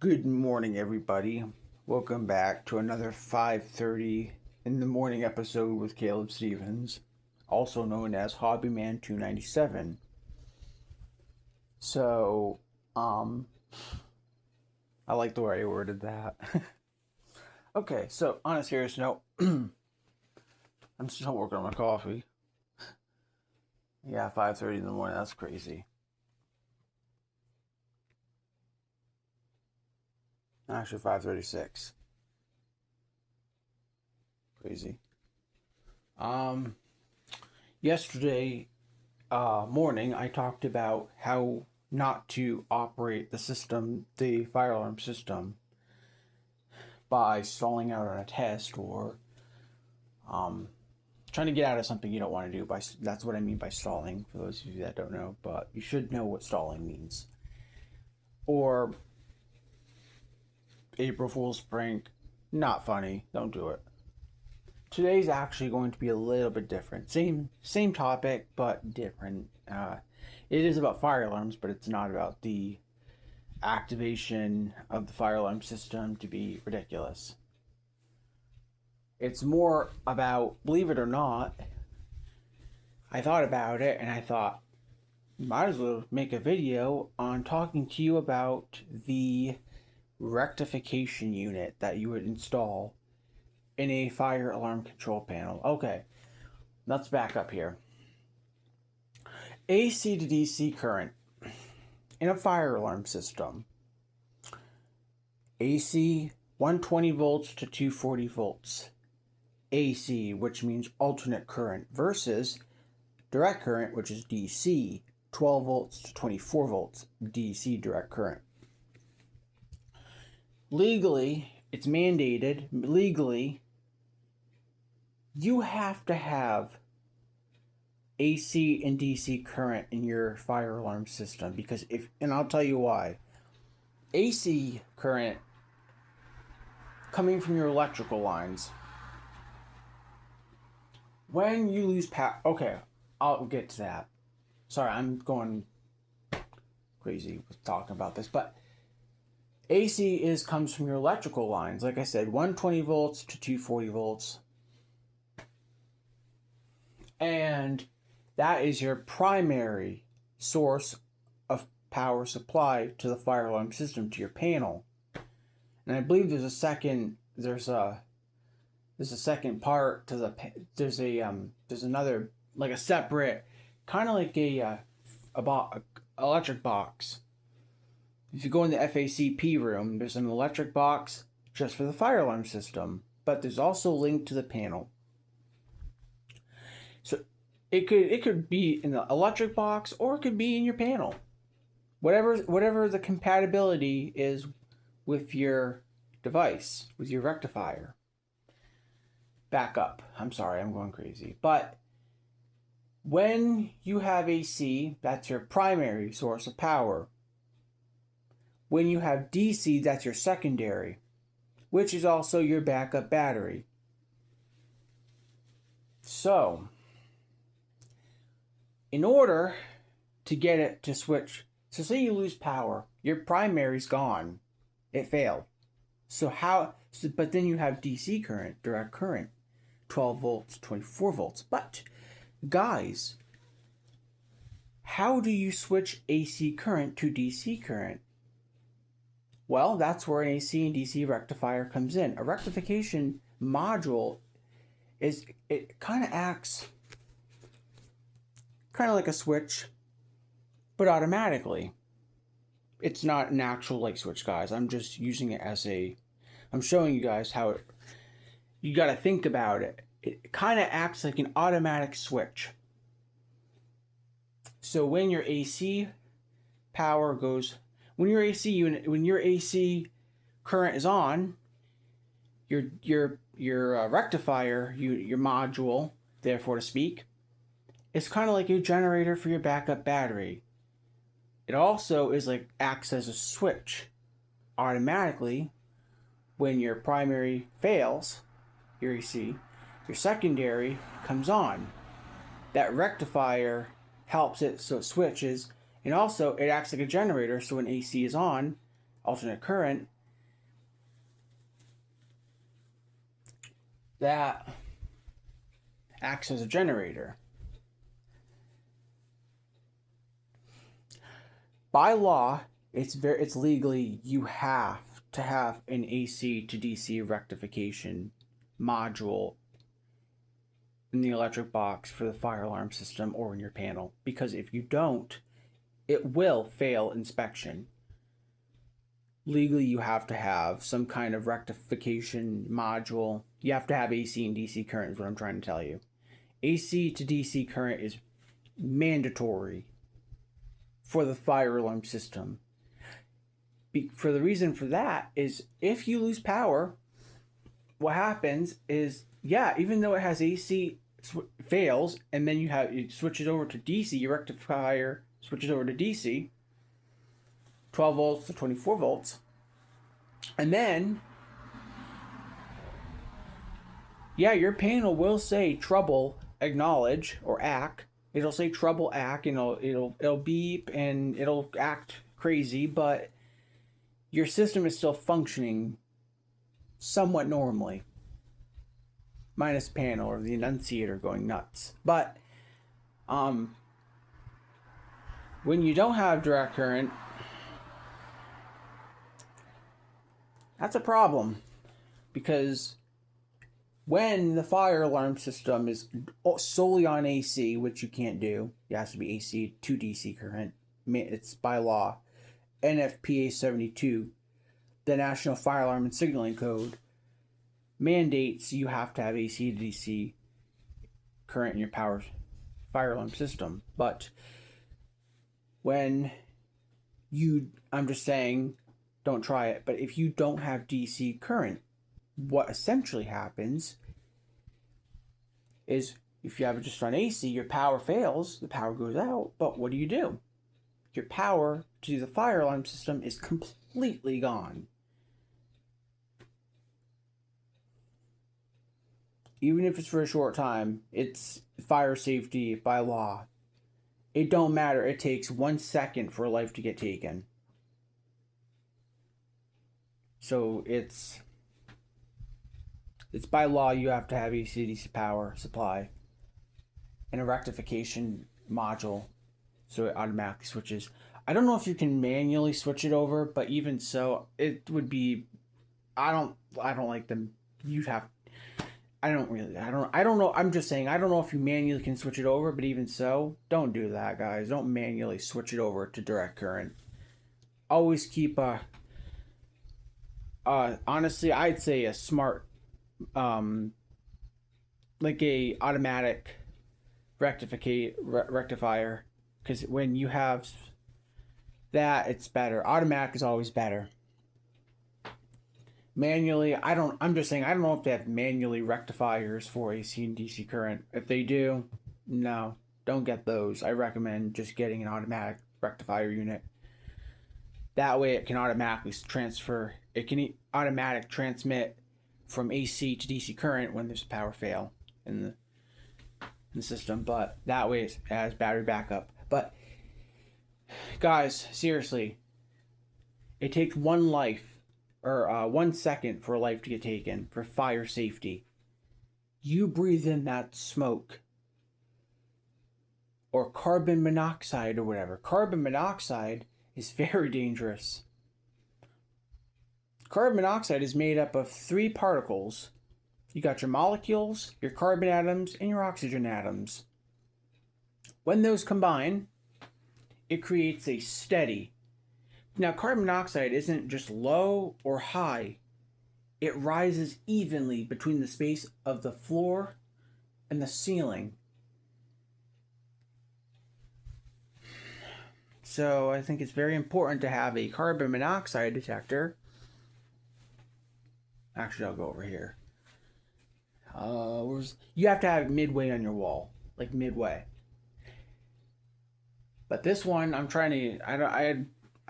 Good morning, everybody. Welcome back to another 5:30 in the morning episode with Caleb Stevens, also known as Hobbyman 297. So, um, I like the way I worded that. Okay, so on a serious note, I'm still working on my coffee. Yeah, 5:30 in the morning. That's crazy. Actually, 5:36. Crazy. Um, Yesterday morning, I talked about how not to operate the fire alarm system, by stalling out on a test or um, trying to get out of something you don't want to do. That's what I mean by stalling. For those of you that don't know, but you should know what stalling means. Or April Fool's prank, not funny. Don't do it. Today's actually going to be a little bit different. Same topic, but different. It is about fire alarms, but it's not about the activation of the fire alarm system to be ridiculous. It's more about, believe it or not, I thought about it and I thought, might as well make a video on talking to you about the rectification unit that you would install in a fire alarm control panel. Okay, let's back up here. AC to DC current in a fire alarm system. AC 120 volts to 240 volts. AC, which means alternate current, versus direct current, which is DC, 12 volts to 24 volts, DC direct current. Legally, it's mandated, you have to have AC and DC current in your fire alarm system, because and I'll tell you why. AC current coming from your electrical lines, when you lose power, okay, I'll get to that. Sorry, I'm going crazy with talking about this, but AC comes from your electrical lines. Like I said, 120 volts to 240 volts. And that is your primary source of power supply to the fire alarm system, to your panel. And I believe there's a second part to there's another, like a separate, kind of like a electric box. If you go in the FACP room, there's an electric box just for the fire alarm system, but there's also linked to the panel. So it could be in the electric box, or it could be in your panel. Whatever the compatibility is with your device, with your rectifier. Back up. I'm sorry, I'm going crazy. But when you have AC, that's your primary source of power. When you have DC, that's your secondary, which is also your backup battery. So, in order to get it to switch, so say you lose power, your primary's gone, it failed. But then you have DC current, direct current, 12 volts, 24 volts. But, guys, how do you switch AC current to DC current? Well, that's where an AC and DC rectifier comes in. A rectification module it kind of acts kind of like a switch, but automatically. It's not an actual light switch, guys. I'm just using it I'm showing you guys how you got to think about it. It kind of acts like an automatic switch. So when your AC when your AC current is on, your rectifier, your module, therefore to speak, is kind of like a generator for your backup battery. It also acts as a switch automatically. When your primary fails, your AC, your secondary comes on. That rectifier helps it so it switches, and also it acts like a generator, so when AC is on, alternate current, that acts as a generator. By law, it's legally you have to have an AC to DC rectification module in the electric box for the fire alarm system or in your panel, because if you don't, it will fail inspection. Legally, you have to have some kind of rectification module. You have to have AC and DC current, is what I'm trying to tell you. AC to DC current is mandatory for the fire alarm system. For the reason for that is if you lose power, what happens is, yeah, even though it has AC fails, and then it switches over to DC, your rectifier switches over to DC, 12 volts to 24 volts, and then, yeah, your panel will say trouble acknowledge or act. It'll say trouble act, and it'll beep and it'll act crazy, but your system is still functioning somewhat normally, minus the panel or the annunciator going nuts. But when you don't have direct current, that's a problem, because when the fire alarm system is solely on AC, which you can't do, it has to be AC to DC current. It's by law. NFPA 72, the National Fire Alarm and Signaling Code, mandates you have to have AC to DC current in your fire alarm system. But when I'm just saying, don't try it, but if you don't have DC current, what essentially happens is if you have it just on AC, your power fails, the power goes out, but what do? Your power to the fire alarm system is completely gone. Even if it's for a short time, it's fire safety by law. It don't matter. It takes 1 second for a life to get taken. So it's by law you have to have AC/DC power supply and a rectification module, so it automatically switches. I don't know if you can manually switch it over, but even so, it would be. I don't like them. You'd have. I don't know. I'm just saying. I don't know if you manually can switch it over, but even so, don't do that, guys. Don't manually switch it over to direct current. Always keep honestly, I'd say a smart, like a automatic rectifier, because when you have that, it's better. Automatic is always better. Manually, I'm just saying, I don't know if they have manually rectifiers for AC and DC current. If they do, no, don't get those. I recommend just getting an automatic rectifier unit. That way it can automatically transfer. It can automatic transmit from AC to DC current when there's a power fail in the system. But that way it has battery backup. But guys, seriously, it takes 1 life or 1 second for a life to get taken for fire safety. You breathe in that smoke or carbon monoxide or whatever. Carbon monoxide is very dangerous. Carbon monoxide is made up of 3 particles. You got your molecules, your carbon atoms, and your oxygen atoms. When those combine, it creates a steady. Now, carbon monoxide isn't just low or high. It rises evenly between the space of the floor and the ceiling. So I think it's very important to have a carbon monoxide detector. Actually, I'll go over here. You have to have it midway on your wall, like midway. But this one, I'm trying to. I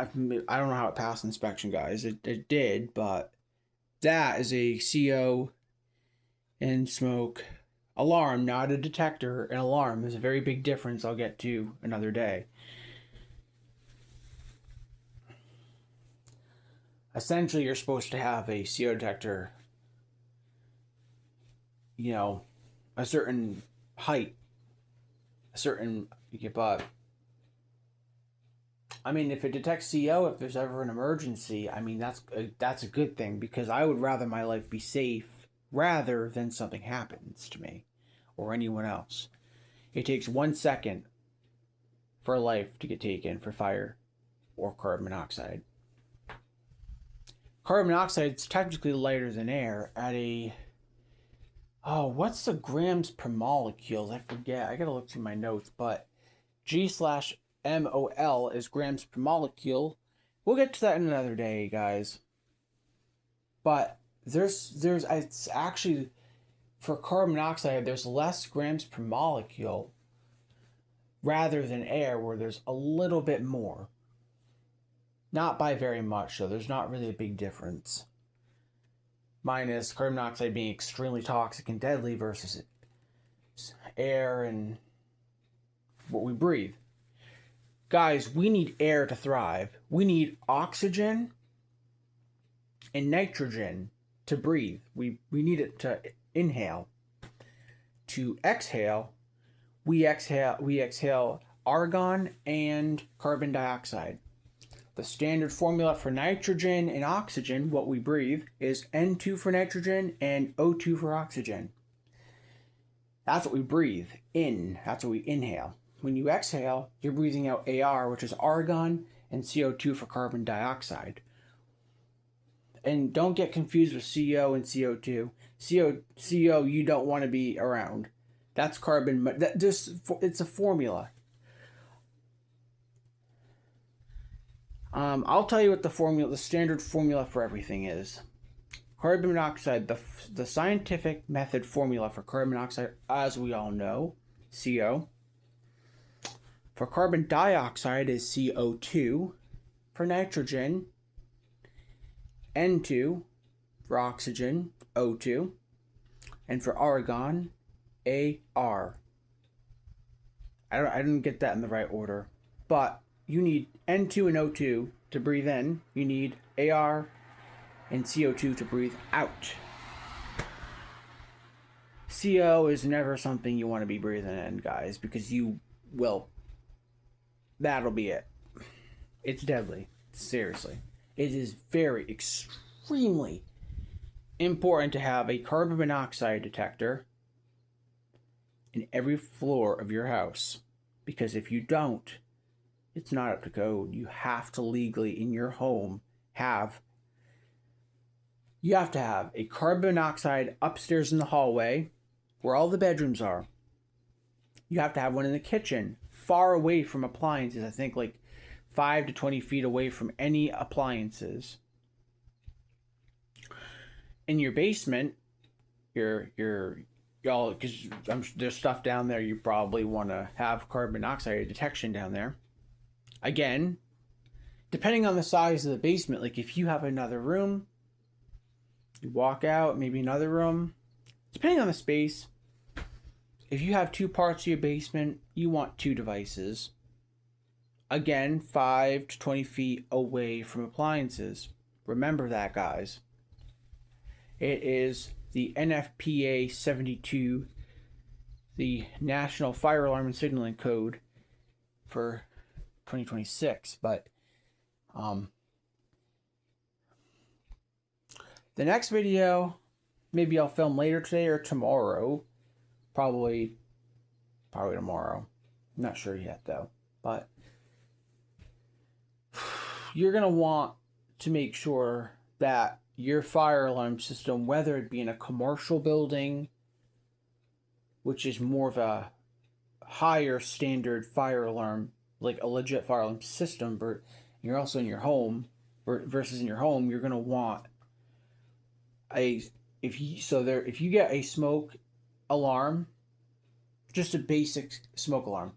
don't know how it passed inspection, guys. It did, but that is a CO and smoke alarm, not a detector. An alarm. There's a very big difference. I'll get to another day. Essentially, you're supposed to have a CO detector a certain height, a certain, but I mean, if it detects CO, if there's ever an emergency, I mean, that's a good thing, because I would rather my life be safe rather than something happens to me or anyone else. It takes 1 second for a life to get taken for fire or carbon monoxide. Carbon monoxide is technically lighter than air at what's the grams per molecules? I forget. I gotta look through my notes, but G/mol is grams per molecule. We'll get to that in another day, guys. But it's actually, for carbon monoxide, there's less grams per molecule rather than air, where there's a little bit more. Not by very much, so there's not really a big difference. Minus carbon monoxide being extremely toxic and deadly versus air and what we breathe. Guys, we need air to thrive. We need oxygen and nitrogen to breathe. We need it to inhale. To exhale, we exhale argon and carbon dioxide. The standard formula for nitrogen and oxygen, what we breathe, is N2 for nitrogen and O2 for oxygen. That's what we breathe in. That's what we inhale. When you exhale, you're breathing out AR, which is argon, and CO2 for carbon dioxide. And don't get confused with CO and CO2. CO you don't want to be around. That's carbon. It's a formula. I'll tell you what the standard formula for everything is. Carbon monoxide, the scientific method formula for carbon monoxide, as we all know, CO. For carbon dioxide is CO2. For nitrogen, N2. For oxygen, O2. And for argon, AR. I didn't get that in the right order, but you need N2 and O2 to breathe in. You need AR and CO2 to breathe out. CO is never something you want to be breathing in, guys, because that'll be it. It's deadly. Seriously. It is very, extremely important to have a carbon monoxide detector in every floor of your house, because if you don't, it's not up to code. You have to legally, in your home, have a carbon monoxide upstairs in the hallway where all the bedrooms are. You have to have one in the kitchen, far away from appliances. I think like 5 to 20 feet away from any appliances. In your basement, y'all, because there's stuff down there, you probably want to have carbon monoxide detection down there. Again, depending on the size of the basement, like if you have another room, you walk out, maybe another room, depending on the space. If you have 2 parts of your basement, you want 2 devices. Again, 5 to 20 feet away from appliances. Remember that, guys. It is the NFPA 72, the National Fire Alarm and Signaling Code for 2026. But the next video, maybe I'll film later today or tomorrow. Probably tomorrow. I'm not sure yet though. But you're going to want to make sure that your fire alarm system, whether it be in a commercial building, which is more of a higher standard fire alarm, like a legit fire alarm system, but you're also in your home, versus in your home, you're going to want if you get a smoke alarm, just a basic smoke alarm,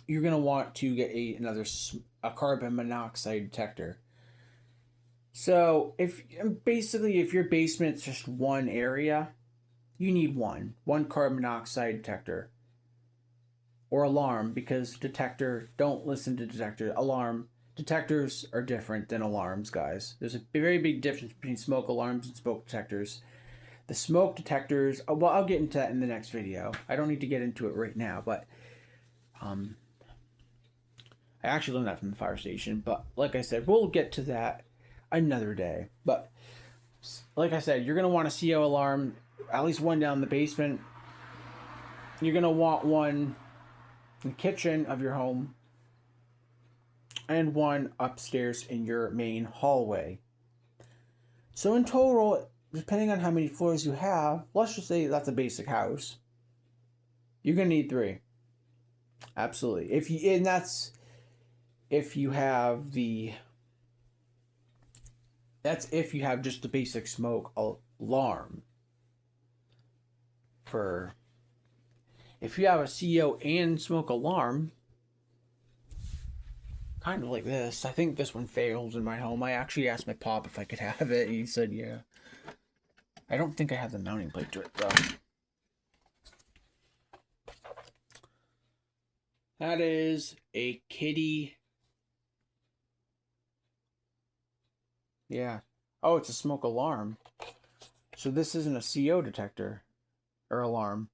you're going to want to get a carbon monoxide detector. So if your basement's just one area, you need one carbon monoxide detector or alarm, because don't listen to detector. Detectors are different than alarms, guys. There's a very big difference between smoke alarms and smoke detectors. the smoke detectors. Well, I'll get into that in the next video. I don't need to get into it right now, but I actually learned that from the fire station. But like I said, we'll get to that another day. But like I said, you're going to want a CO alarm, at least one down the basement. You're going to want one in the kitchen of your home and one upstairs in your main hallway. So in total, depending on how many floors you have, let's just say that's a basic house, you're going to need 3. Absolutely. If you have just the basic smoke alarm. If you have a CO and smoke alarm, kind of like this, I think this one fails in my home. I actually asked my pop if I could have it, and he said yeah. I don't think I have the mounting plate to it though. That is a kitty. Yeah. Oh, it's a smoke alarm. So this isn't a CO detector or alarm.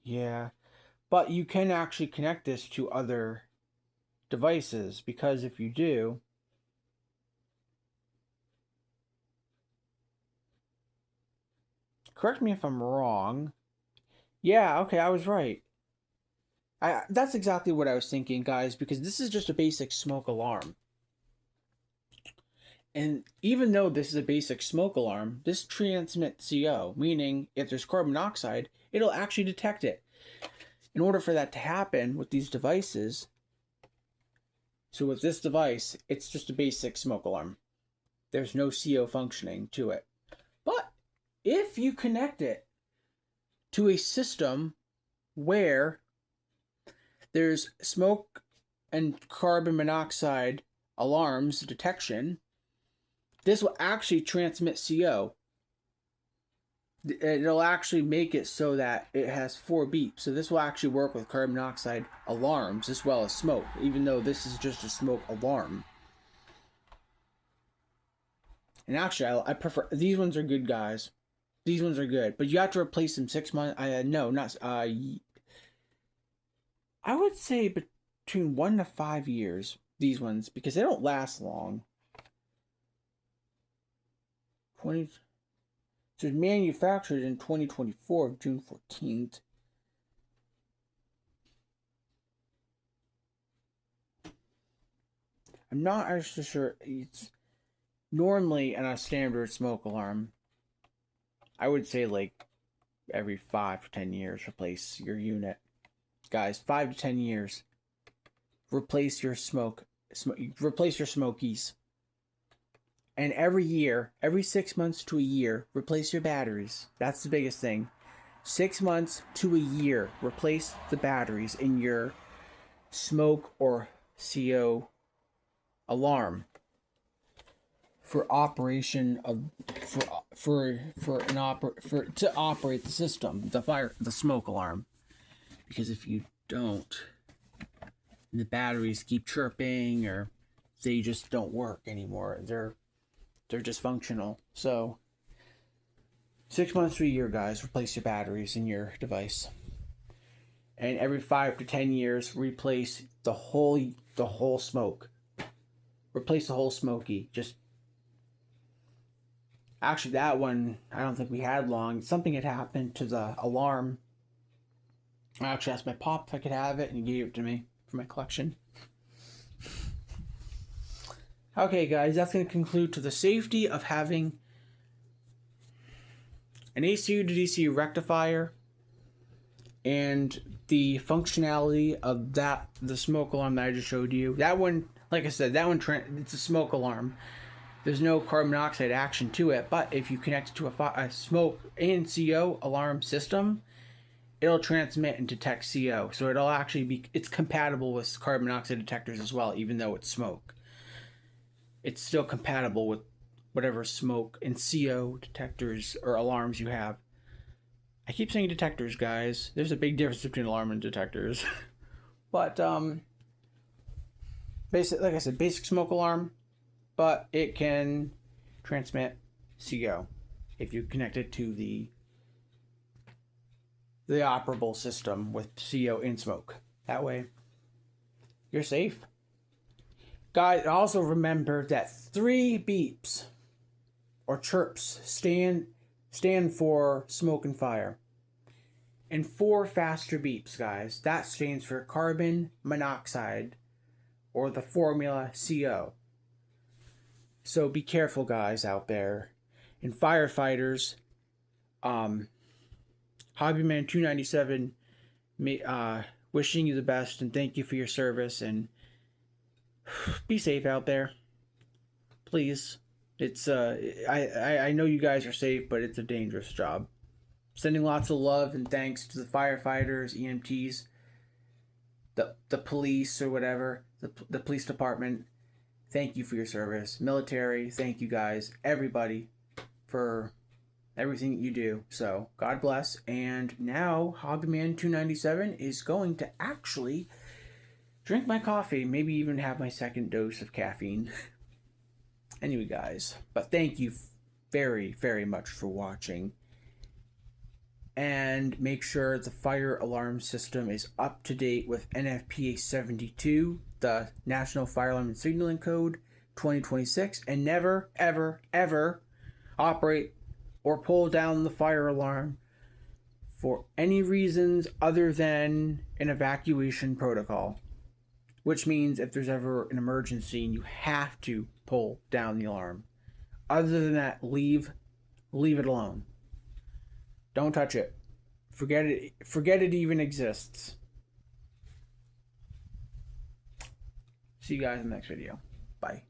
Yeah. But you can actually connect this to other devices, because if you do, correct me if I'm wrong. Yeah, okay, I was right. That's exactly what I was thinking, guys, because this is just a basic smoke alarm. And even though this is a basic smoke alarm, this transmits CO, meaning if there's carbon monoxide, it'll actually detect it. In order for that to happen with these devices, so with this device, it's just a basic smoke alarm. There's no CO functioning to it. But if you connect it to a system where there's smoke and carbon monoxide alarms detection, this will actually transmit CO. It'll actually make it so that it has 4 beeps. So this will actually work with carbon monoxide alarms as well as smoke, even though this is just a smoke alarm. And actually, I prefer, these ones are good, guys. These ones are good, but you have to replace them 6 months. I would say between 1 to 5 years, these ones, because they don't last long. 20. So it's manufactured in 2024, June 14th. I'm not actually sure. It's normally in a standard smoke alarm, I would say like every 5 to 10 years, replace your unit. Guys, 5 to 10 years. Replace your replace your smokies. And every year, every 6 months to a year, replace your batteries. That's the biggest thing. 6 months to a year, replace the batteries in your smoke or CO alarm for operation of to operate the system, the smoke alarm. Because if you don't, the batteries keep chirping or they just don't work anymore. They're dysfunctional. So 6 months to a year, guys, replace your batteries in your device. And every 5 to 10 years, replace the whole smoke. Replace the whole smoky. Actually, that one, I don't think we had long. Something had happened to the alarm. I actually asked my pop if I could have it, and he gave it to me for my collection. Okay, guys, that's going to conclude to the safety of having an AC to DC rectifier and the functionality of the smoke alarm that I just showed you. That one, like I said, it's a smoke alarm. There's no carbon monoxide action to it, but if you connect it to a smoke and CO alarm system, it'll transmit and detect CO. So it'll actually it's compatible with carbon monoxide detectors as well, even though it's smoke. It's still compatible with whatever smoke and CO detectors or alarms you have. I keep saying detectors, guys. There's a big difference between alarm and detectors. But like I said, basic smoke alarm. but it can transmit CO if you connect it to the operable system with CO in smoke. That way, you're safe. Guys, also remember that 3 beeps or chirps stand for smoke and fire. And 4 faster beeps, guys, that stands for carbon monoxide or the formula CO. So be careful, guys, out there. And firefighters, Hobbyman 297, wishing you the best and thank you for your service, and be safe out there, please. It's I know you guys are safe, but it's a dangerous job. Sending lots of love and thanks to the firefighters, EMTs, the police or whatever, the police department. Thank you for your service. Military, thank you guys, everybody, for everything you do. So God bless. And now Hobbyman 297 is going to actually drink my coffee, maybe even have my second dose of caffeine. Anyway, guys, but thank you very, very much for watching. And make sure the fire alarm system is up to date with NFPA 72, the National Fire Alarm and Signaling Code 2026, and never, ever, ever operate or pull down the fire alarm for any reasons other than an evacuation protocol. Which means if there's ever an emergency and you have to pull down the alarm. Other than that, leave it alone. Don't touch it. Forget it even exists. See you guys in the next video. Bye.